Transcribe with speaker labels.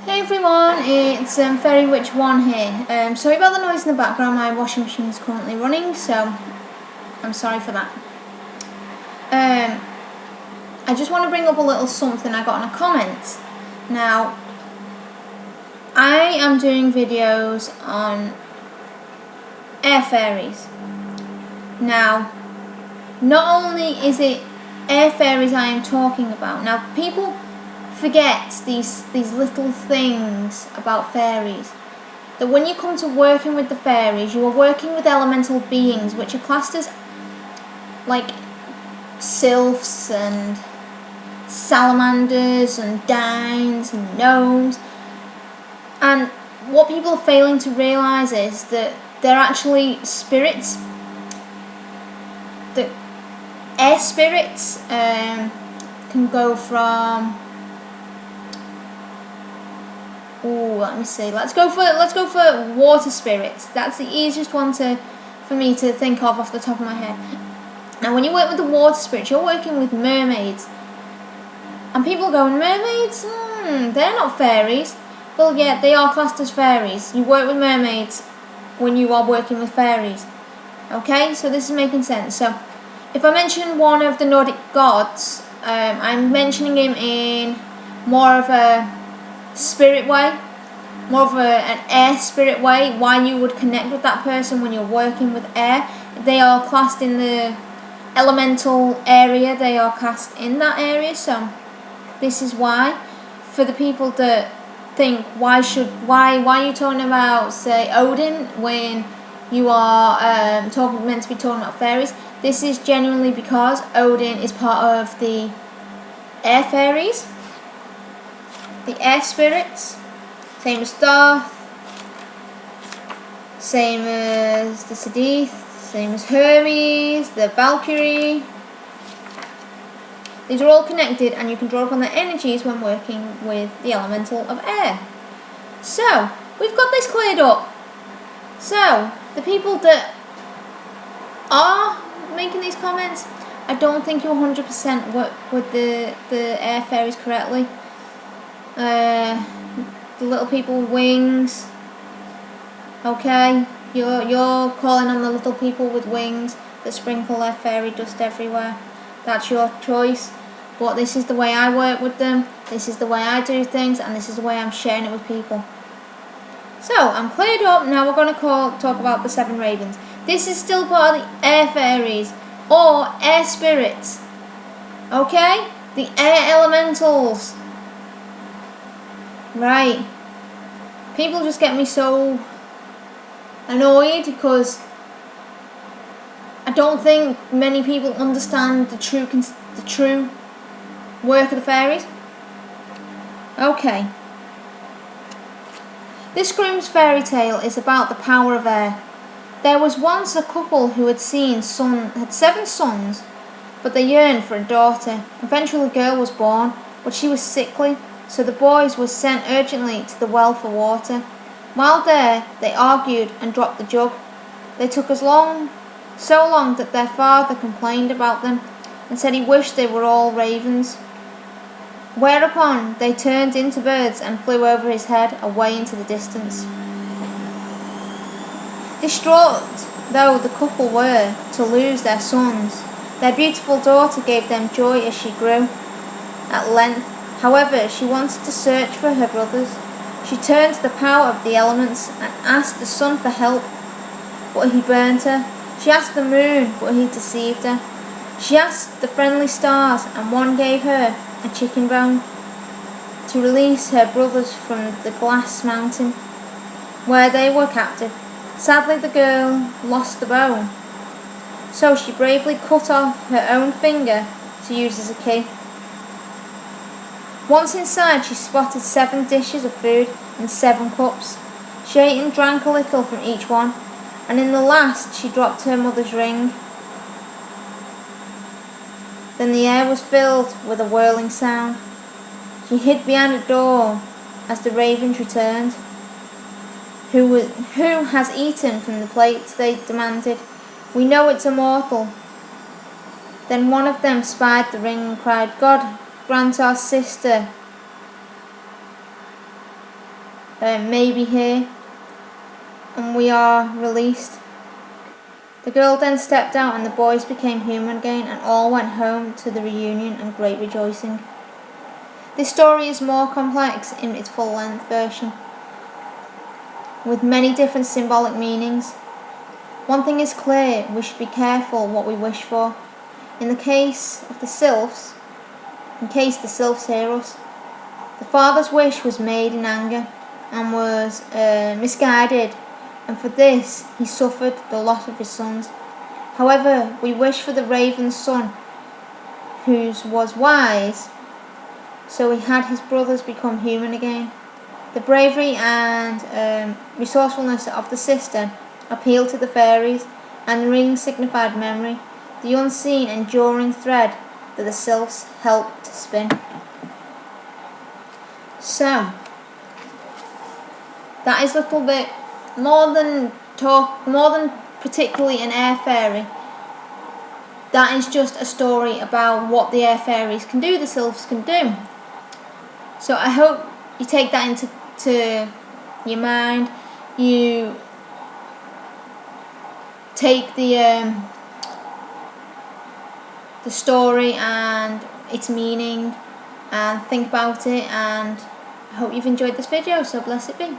Speaker 1: Hey everyone, it's Fairy Witch 1 here. Sorry about the noise in the background, my washing machine is currently running, so I'm sorry for that. I just want to bring up a little something I got in a comment. Now, I am doing videos on air fairies. Now, not only is it air fairies I am talking about, now people forget these little things about fairies, that when you come to working with the fairies, you are working with elemental beings which are classed as like sylphs and salamanders and dines and gnomes. And what people are failing to realise is that they're actually spirits. The air spirits can go from let me see. Let's go for water spirits. That's the easiest one for me to think of off the top of my head. Now, when you work with the water spirits, you're working with mermaids. And people go, mermaids? They're not fairies. Well, yeah, they are classed as fairies. You work with mermaids when you are working with fairies. Okay, so this is making sense. So, if I mention one of the Nordic gods, I'm mentioning him in more of a spirit way, more of an air spirit way, why you would connect with that person when you're working with air. They are classed in the elemental area, they are cast in that area, so this is why. For the people that think, why are you talking about, say, Odin when you are meant to be talking about fairies? This is genuinely because Odin is part of the air fairies, the air spirits, same as Darth, same as the Sidith, same as Hermes, the Valkyrie. These are all connected, and you can draw upon their energies when working with the elemental of air. So, we've got this cleared up. So, the people that are making these comments, I don't think you 100% work with the air fairies correctly. The little people with wings. Okay, you're calling on the little people with wings that sprinkle their fairy dust everywhere. That's your choice. But this is the way I work with them. This is the way I do things, and this is the way I'm sharing it with people. So I'm cleared up. Now we're going to talk about the seven ravens. This is still part of the air fairies or air spirits. Okay, the air elementals. Right. People just get me so annoyed because I don't think many people understand the true work of the fairies. Okay. This Grimm's fairy tale is about the power of air. There was once a couple who had had 7 sons, but they yearned for a daughter. Eventually a girl was born, but she was sickly, so the boys were sent urgently to the well for water. While there, they argued and dropped the jug. They took so long that their father complained about them and said he wished they were all ravens. Whereupon they turned into birds and flew over his head away into the distance. Distraught though the couple were to lose their sons, their beautiful daughter gave them joy as she grew. At length, however, she wanted to search for her brothers. She turned to the power of the elements and asked the sun for help, but he burned her. She asked the moon, but he deceived her. She asked the friendly stars, and one gave her a chicken bone to release her brothers from the glass mountain where they were captive. Sadly, the girl lost the bone, so she bravely cut off her own finger to use as a key. Once inside, she spotted 7 dishes of food and 7 cups. She ate and drank a little from each one, and in the last she dropped her mother's ring. Then the air was filled with a whirling sound. She hid behind a door as the ravens returned. Who has eaten from the plates? They demanded. We know it's a mortal. Then one of them spied the ring and cried, God grant our sister may be here, and we are released. The girl then stepped out and the boys became human again, and all went home to the reunion and great rejoicing. This story is more complex in its full-length version, with many different symbolic meanings. One thing is clear: we should be careful what we wish for. In the case of the sylphs, in case the sylphs hear us, the father's wish was made in anger and was misguided, and for this he suffered the loss of his sons. However, we wish for the raven's son, whose was wise, so he had his brothers become human again. The bravery and resourcefulness of the sister appealed to the fairies, and the ring signified memory, the unseen, enduring thread that the sylphs helped to spin. So, that is a little bit more than particularly an air fairy. That is just a story about what the air fairies can do, the sylphs can do. So I hope you take that into your mind. You take the story and its meaning and think about it, and I hope you've enjoyed this video, so bless it be.